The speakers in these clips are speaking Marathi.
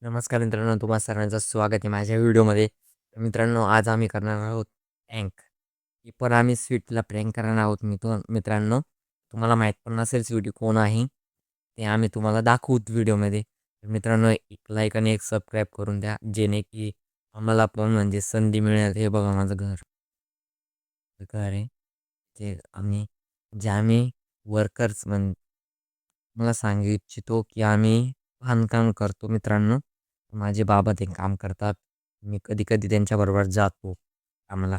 नमस्कार मित्रांनो, तुम्हा सर्वांचं स्वागत आहे माझ्या व्हिडिओमध्ये. तर मित्रांनो, आज आम्ही करणार आहोत प्रँक. ही पण आम्ही स्वीटला प्रँक करणार आहोत मित्रांनो. तुम्हाला माहीत पण नसेल स्वीटी कोण आहे, ते आम्ही तुम्हाला दाखवूत व्हिडिओमध्ये. तर मित्रांनो, एक लाईक आणि एक सबस्क्राईब करून द्या, जेणे की आम्हाला पण म्हणजे संधी मिळेल. हे बघा माझं घर घर आहे. ते आम्ही वर्कर्स मला सांगू इच्छितो की आम्ही बांधकाम करतो मित्रांनो. माझे बाबा ते काम करतात. मी कधी-कधी त्यांच्याबरोबर जातो कामाला.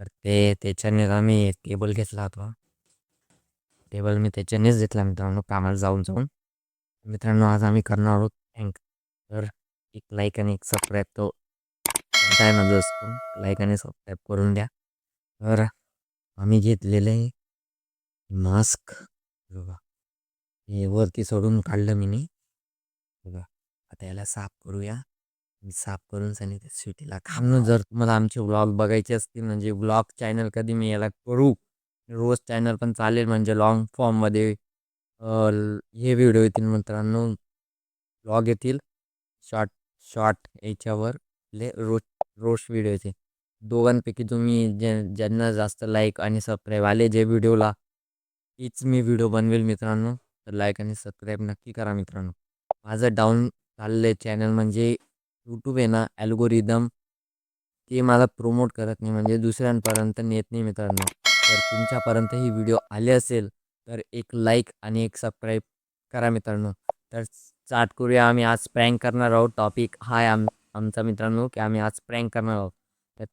तर त्याच्यानेच आम्ही टेबल घेतला होता. टेबल मी त्याच्यानेच घेतला मित्रांनो कामाला जाऊन. मित्रांनो, आज आम्ही करणार आहोत प्रँक. तर एक लाईक आणि एक सबस्क्राईब तो टायमाचा असतो. लाईक आणि सबस्क्राईब करून द्या. तर आम्ही घेतलेलं आहे मास्क. बघा, हे वरती सोडून काढलं मी. बघा, आता याला साफ करूया. साफ करून सनी त्या स्वीटीला खाणं. जर तुम्हाला आमचे व्लॉग बघायचे असतील म्हणजे व्लॉग चॅनल कधी मी याला करू, रोज चॅनल पण चालेल म्हणजे लॉंग फॉर्ममध्ये हे व्हिडिओ येतील मित्रांनो. व्लॉग येतील, शॉर्ट शॉर्ट याच्यावर रोज रोज व्हिडिओ येतील. दोघांपैकी तुम्ही ज्यांना जास्त लाईक आणि सबस्क्राईब आले जे व्हिडिओला, तीच मी व्हिडिओ बनवेल मित्रांनो. तर लाईक आणि सबस्क्राईब नक्की करा मित्रांनो. माझं डाऊन चाललं चॅनल म्हणजे यूट्यूब आहे ना, ॲल्गोरिदम ते मला प्रमोट करत नाही म्हणजे दुसऱ्यांपर्यंत नेत नाही मित्रांनो. जर तुमच्यापर्यंत ही व्हिडिओ आले असेल तर एक लाईक आणि एक सबस्क्राईब करा मित्रांनो. तर स्टार्ट करूया. आम्ही आज प्रँक करणार आहोत. टॉपिक हा आहे आमचा मित्रांनो की आम्ही आज प्रँक करणार आहोत. तर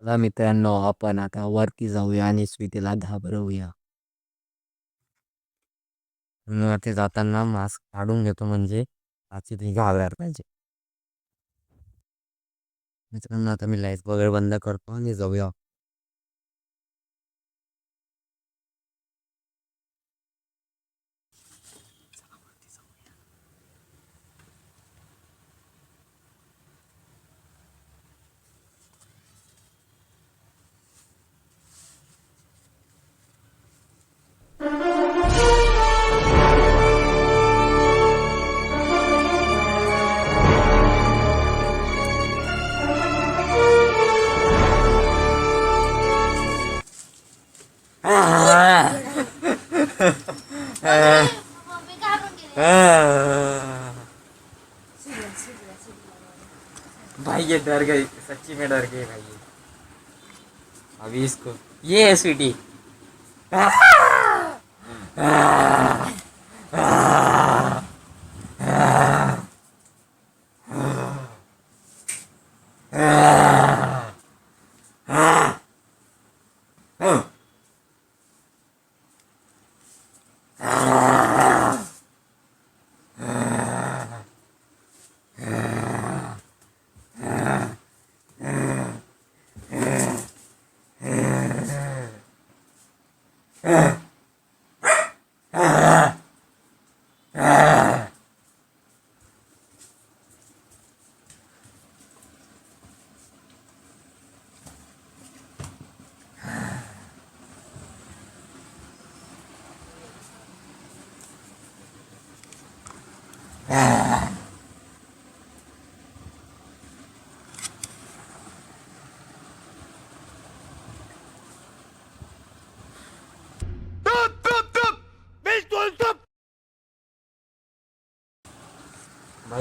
चला मित्रांनो, आपण आता वरती जाऊया आणि स्वीटीला घाबरवूया. वरती जाताना मास्क काढून घेतो म्हणजे आजची ती घाबरायला पाहिजे. मित्रांनो, आता मी लाईट वगैरे बंद करतो आणि जाऊया. भाई ये डर गई, सच्ची में डर गई भाई. अभी इसको ये स्वीटी.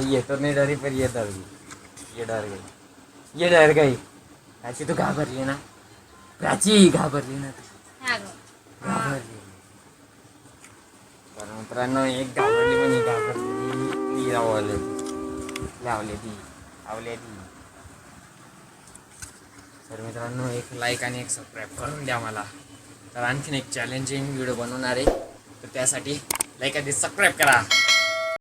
ये तो नहीं डरी पर ये डर गई, ये डर गई, ये डर गई. प्राची तू घाबरली ना, प्राची घाबरली ना तू, घाबरली. तर मित्रांनो एक घाबरली म्हणजे घाबरली ती लावली ती. तर मित्रांनो एक लाईक आणि एक सबस्क्राईब करून द्या मला. तर आणखीन एक चॅलेंजिंग व्हिडिओ बनवणार आहे, तर त्यासाठी लाईक आणि सबस्क्राईब करा.